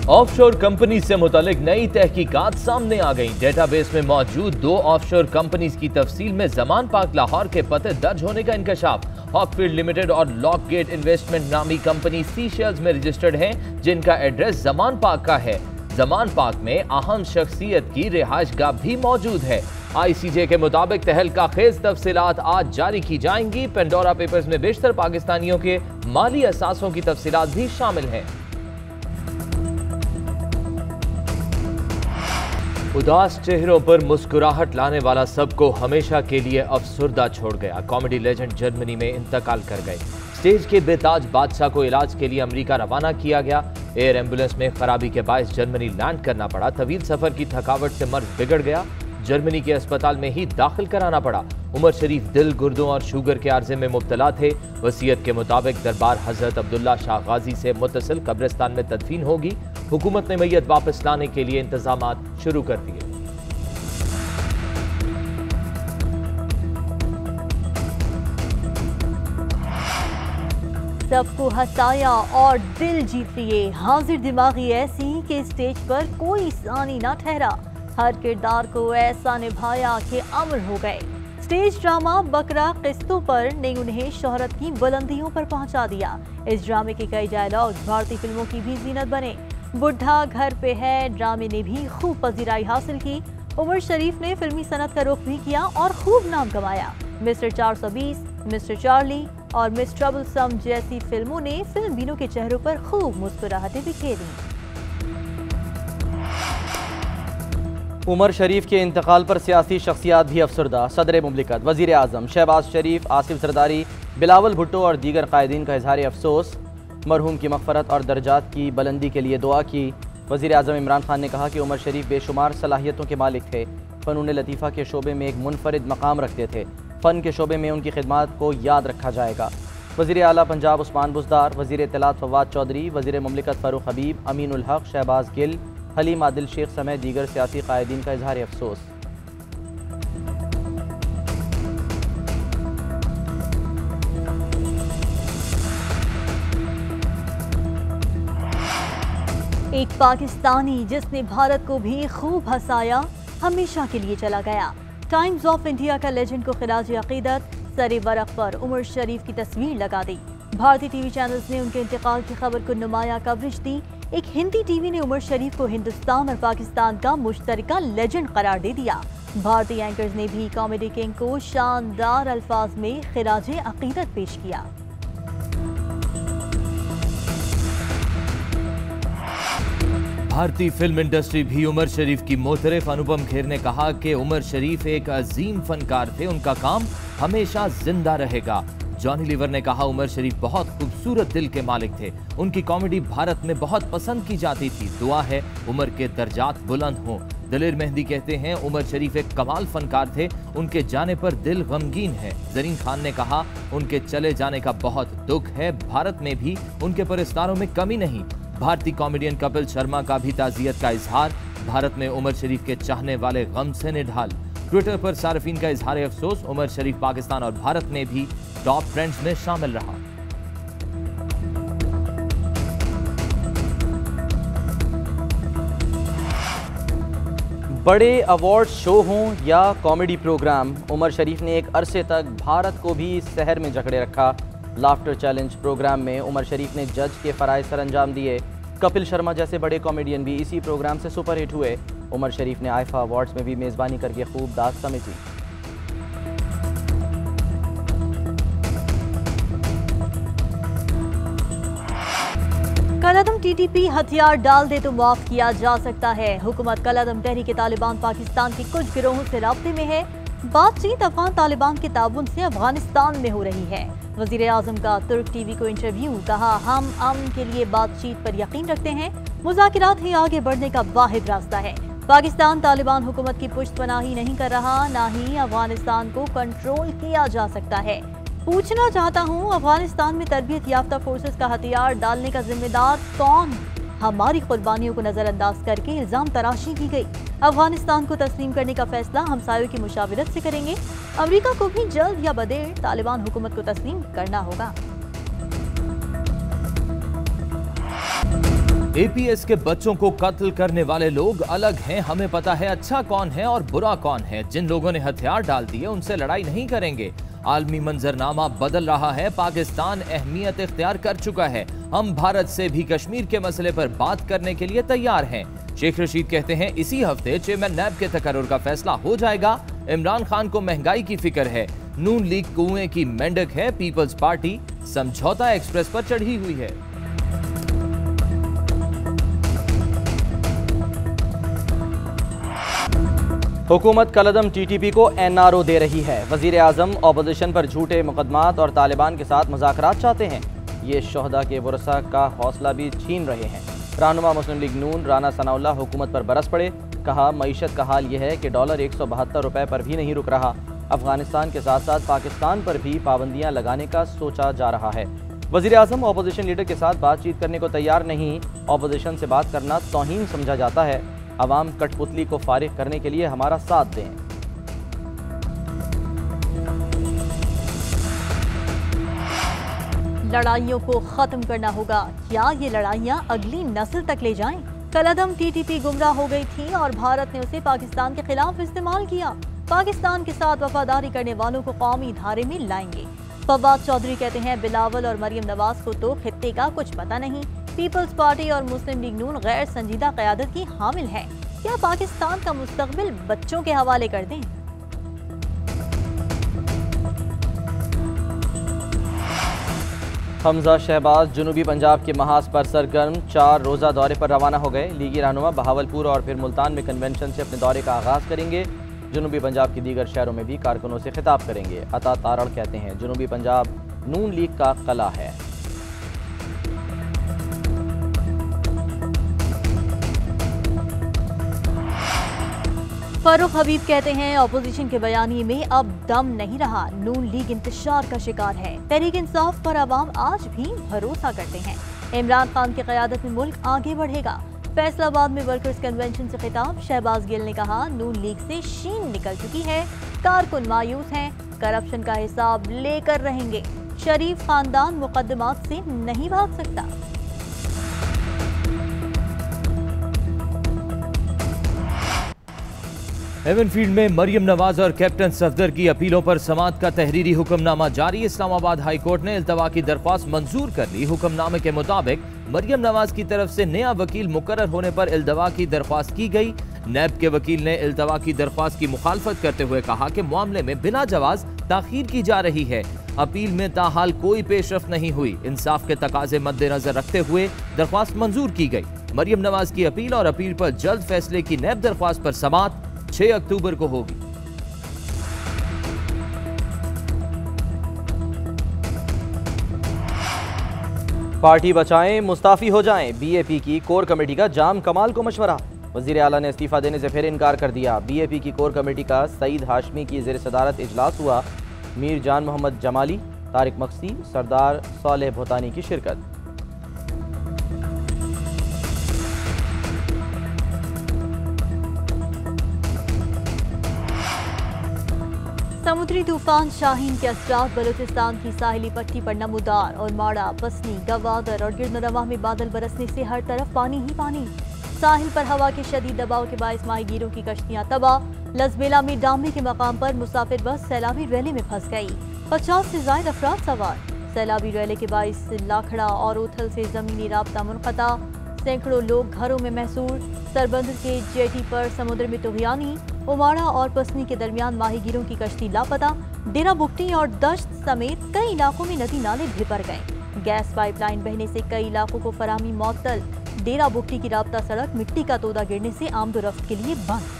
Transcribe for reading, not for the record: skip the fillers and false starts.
Offshore company से मुतालिक नई तहकीकात सामने आ गई। डेटाबेस में मौजूद 2 ऑफशोर कंपनीज की तफसील में जमान पाक लाहौर के पते दर्ज होने का इंकशाफ। हॉकफील्ड लिमिटेड और लॉकगेट इन्वेस्टमेंट नामी कंपनी सीशेल्स में रजिस्टर्ड हैं, जिनका एड्रेस जमान पाक का है। जमान पाक में अहम शख्सियत की रिहाइशगाह भी मौजूद है। ICJ के मुताबिक तहलका खेज तफसीलात आज जारी की जाएंगी। पेंडोरा पेपर्स में बेशतर पाकिस्तानियों के माली असासों की तफसीलात भी शामिल हैं। उदास चेहरों पर मुस्कुराहट लाने वाला सबको हमेशा के लिए अफसुर्दा छोड़ गया। कॉमेडी लेजेंड जर्मनी में इंतकाल कर गए। स्टेज के बेताज बादशाह को इलाज के लिए अमेरिका रवाना किया गया। एयर एम्बुलेंस में खराबी के बायस जर्मनी लैंड करना पड़ा। तवील सफर की थकावट से मर्ज बिगड़ गया। जर्मनी के अस्पताल में ही दाखिल कराना पड़ा। उमर शरीफ दिल, गुर्दों और शुगर के आर्जे में मुब्तला थे। वसीयत के मुताबिक दरबार हजरत अब्दुल्ला शाह गाजी से मुत्तसिल कब्रिस्तान में तदफीन होगी। हुकूमत ने मैयत वापस लाने के लिए इंतजामात शुरू कर दिए। सबको हंसाया और दिल जीत लिए। हाजिर दिमागी ऐसी कि स्टेज पर कोई सानी ना ठहरा। हर किरदार को ऐसा निभाया कि अमर हो गए। स्टेज ड्रामा बकरा किस्तों पर ने उन्हें शोहरत की बुलंदियों पर पहुंचा दिया। इस ड्रामे के कई डायलॉग भारतीय फिल्मों की भी जीनत बने। बुढ़ा घर पे है ड्रामे ने भी खूब पजीराई हासिल की। उमर शरीफ ने फिल्मी सनत का रुख भी किया और खूब नाम कमाया। मिस्टर 420, मिस्टर चार्ली और मिस ट्रबलसम जैसी फिल्मों ने फिल्म बीनों के चेहरों पर खूब मुस्कुराहटें बिखेरी। उमर शरीफ के इंतकाल पर सियासी शख्सियात भी अफसरदा। सदर मुमलिकत, वज़ीर आज़म शहबाज शरीफ, आसिफ जरदारी, बिलावल भुट्टो और दीगर कायदीन का इजहार अफसोस। मरहूम की मग़फ़रत और दर्जात की बुलंदी के लिए दुआ की। वज़ीर आज़म इमरान खान ने कहा कि उमर शरीफ बेशुमार सलाहियतों के मालिक थे। फ़नून लतीफ़ा के शोबे में एक मुनफरिद मकाम रखते थे। फ़न के शोबे में उनकी खिदमात को याद रखा जाएगा। वज़ीर आला पंजाब उस्मान बुज़दार, वज़ीर इत्तलात फवाद चौधरी, वज़ीर मुमलिकत फ़ारूक हबीब, अमीनुल हक, शहबाज गिल, हलीम आदिल शेख समेत दीगर सियासी कायदीन का इजहार अफसोस। एक पाकिस्तानी जिसने भारत को भी खूब हंसाया, हमेशा के लिए चला गया। टाइम्स ऑफ इंडिया का लेजेंड को खिराज अकीदत सरे वरक पर उमर शरीफ की तस्वीर लगा दी। भारतीय टीवी चैनल्स ने उनके इंतकाल की खबर को नुमाया कवरेज दी। एक हिंदी टीवी ने उमर शरीफ को हिंदुस्तान और पाकिस्तान का मुश्तरका लेजेंड करार दे दिया। भारतीय एंकर्स ने भी कॉमेडी किंग को शानदार अल्फाज में खिराज अकीदत पेश किया। भारतीय फिल्म इंडस्ट्री भी उमर शरीफ की मोतरफ। अनुपम खेर ने कहा कि उमर शरीफ एक अजीम फनकार थे, उनका काम हमेशा जिंदा रहेगा। जॉनी लीवर ने कहा उमर शरीफ बहुत खूबसूरत दिल के मालिक थे, उनकी कॉमेडी भारत में बहुत पसंद की जाती थी। दुआ है उमर के दर्जात बुलंद हों। दलेर मेहंदी कहते हैं उमर शरीफ एक कमाल फनकार थे, उनके जाने पर दिल गमगीन है। जरीन खान ने कहा उनके चले जाने का बहुत दुख है, भारत में भी उनके परस्तारों में कमी नहीं। भारतीय कॉमेडियन कपिल शर्मा का भी ताज़ियत का इजहार। भारत में उमर शरीफ के चाहने वाले गम से निढाल। ट्विटर पर सार्फिन का इजहार अफसोस। उमर शरीफ पाकिस्तान और भारत में भी टॉप ट्रेंड्स में शामिल रहा। बड़े अवार्ड शो हों या कॉमेडी प्रोग्राम, उमर शरीफ ने एक अरसे तक भारत को भी इस शहर में जकड़े रखा। लाफ्टर चैलेंज प्रोग्राम में उमर शरीफ ने जज के फ़राइज़ सर अंजाम दिए। कपिल शर्मा जैसे बड़े कॉमेडियन भी इसी प्रोग्राम से सुपरहिट हुए। उमर शरीफ ने आईफा अवार्ड्स में भी मेज़बानी करके खूब दाद समेटी। कलअदम TTP हथियार डाल दे तो माफ किया जा सकता है। हुकूमत कलअदम तहरीक तालिबान पाकिस्तान के कुछ गिरोहों से राब्ते में है। बातचीत अफगान तालिबान के ताउन से अफगानिस्तान में हो रही है। वज़ीर आज़म का तुर्क टीवी को इंटरव्यू, कहा हम अमन के लिए बातचीत पर यकीन रखते हैं। मुज़ाकिरात ही आगे बढ़ने का वाहिद रास्ता है। पाकिस्तान तालिबान हुकूमत की पुश्तपनाही नहीं कर रहा, ना ही अफगानिस्तान को कंट्रोल किया जा सकता है। पूछना चाहता हूँ अफगानिस्तान में तरबियत याफ्ता फोर्सेस का हथियार डालने का जिम्मेदार कौन? हमारी कुर्बानियों को नजरअंदाज करके इल्जाम तराशी की गई। अफगानिस्तान को तस्लीम करने का फैसला हमसायों की मुशावरत से करेंगे। अमेरिका को भी जल्द या बदेर तालिबान हुकूमत को तस्लीम करना होगा। एपीएस के बच्चों को कत्ल करने वाले लोग अलग हैं। हमें पता है अच्छा कौन है और बुरा कौन है। जिन लोगों ने हथियार डाल दिए उनसे लड़ाई नहीं करेंगे। आलमी मंजरनामा बदल रहा है। पाकिस्तान अहमियत इख्तियार कर चुका है। हम भारत से भी कश्मीर के मसले पर बात करने के लिए तैयार हैं। शेख रशीद कहते हैं इसी हफ्ते चेयरमैन नैब के तकर्रुर का फैसला हो जाएगा। इमरान खान को महंगाई की फिक्र है। नून लीग कुएं की मेंढक है। पीपल्स पार्टी समझौता एक्सप्रेस पर चढ़ी हुई है। हुकूमत कलदम टीटीपी को एनआरओ दे रही है। वजीर आजम अपोजिशन पर झूठे मुकदमात और तालिबान के साथ मुज़ाकरात चाहते हैं। ये शोहदा के वरसा का हौसला भी छीन रहे हैं। रहनुमा मुस्लिम लीग नून राना सनाउल्लाह हुकूमत पर बरस पड़े। कहा मईशत का हाल यह है कि डॉलर 172 रुपए पर भी नहीं रुक रहा। अफगानिस्तान के साथ साथ पाकिस्तान पर भी पाबंदियां लगाने का सोचा जा रहा है। वजीर आजम अपोजिशन लीडर के साथ बातचीत करने को तैयार नहीं। अपोजिशन से बात करना तौहीन समझा जाता है। अवाम कठपुतली को फारिग करने के लिए हमारा साथ दें। लड़ाइयों को खत्म करना होगा। क्या ये लड़ाइयां अगली नस्ल तक ले जाएं? कलदम टीटीपी गुमराह हो गई थी और भारत ने उसे पाकिस्तान के खिलाफ इस्तेमाल किया। पाकिस्तान के साथ वफादारी करने वालों को कौमी धारे में लाएंगे। फवाद चौधरी कहते हैं बिलावल और मरियम नवाज को तो खित्ते का कुछ पता नहीं। पीपल्स पार्टी और मुस्लिम लीग नून गैर संजीदा क़यादत की हामिल है। क्या पाकिस्तान का मुस्तकबिल बच्चों के हवाले कर दें? हमजा शहबाज जुनूबी पंजाब के महाज पर सरगर्म 4 रोज़ा दौरे पर रवाना हो गए। लीगी रहनुमा बहावलपुर और फिर मुल्तान में कन्वेंशन से अपने दौरे का आगाज़ करेंगे। जुनूबी पंजाब की दीगर शहरों में भी कारकुनों से खिताब करेंगे। अता तारड़ कहते हैं जुनूबी पंजाब नून लीग का कला है। फारूक हबीब कहते हैं अपोजिशन के बयानी में अब दम नहीं रहा। नून लीग इंतशार का शिकार है। तहरीक इंसाफ पर आवाम आज भी भरोसा करते हैं। इमरान खान की क़यादत में मुल्क आगे बढ़ेगा। फैसलाबाद में वर्कर्स कन्वेंशन से खिताब। शहबाज गिल ने कहा नून लीग से शीन निकल चुकी है। कारकुन मायूस हैं। करप्शन का हिसाब लेकर रहेंगे। शरीफ खानदान मुकदमात से नहीं भाग सकता। हेवनफील्ड में मरियम नवाज और कैप्टन सफदर की अपीलों पर समाअत का तहरीरी हुक्मनामा जारी। इस्लामाबाद हाई कोर्ट ने इल्तवा की दरख्वास्त मंजूर कर ली। हुक्मनामे के मुताबिक मरियम नवाज की तरफ से नया वकील मुकर्रर होने पर इल्तवा की दरख्वास्त की गई। नैब के वकील ने इल्तवा की दरख्वास्त की मुखालफत करते हुए कहा कि मामले में बिना जवाज ताखीर की जा रही है। अपील में ताहाल कोई पेशरफ्त नहीं हुई। इंसाफ के तकाजे मद्देनजर रखते हुए दरख्वास्त मंजूर की गई। मरियम नवाज की अपील और अपील पर जल्द फैसले की नैब दरख्वास्त पर समाअत 6 अक्टूबर को होगी। पार्टी बचाएं मुस्ताफी हो जाएं। बीएपी की कोर कमेटी का जाम कमाल को मशवरा। वजीर आला ने इस्तीफा देने से फिर इनकार कर दिया। बीएपी की कोर कमेटी का सईद हाशमी की ज़ेर सदारत इजलास हुआ। मीर जान मोहम्मद जमाली, तारिक मक्सी, सरदार सालेह भोतानी की शिरकत। समुद्री तूफान शाहीन के असरात बलूचिस्तान की साहिली पट्टी पर नमूदार और माड़ा, पसनी, गवादर और गिरदनवा में बादल बरसने से हर तरफ पानी ही पानी। साहिल पर हवा के शदीद दबाव के बायस माहीगीरों की कश्तियां तबाह। लसबेला में डामने के मकाम पर मुसाफिर बस सैलाबी रैली में फंस गई। 50 से ज्यादा अफराद सवार। सैलाबी रैली के बायस लाखड़ा और उथल से जमीनी राब्ता मुनक़ता। सैकड़ों लोग घरों में महसूर। सरबंद के जेटी पर समुद्र में तुग़यानी। उमाड़ा और पसनी के दरमियान माहीगीरों की कश्ती लापता। डेरा बुगटी और दश्त समेत कई इलाकों में नदी नाले भिपर गए। गैस पाइपलाइन बहने से कई इलाकों को फराहमी मअतल। डेरा बुगटी की राब्ता सड़क मिट्टी का तोदा गिरने से आमदोरफ्त के लिए बंद।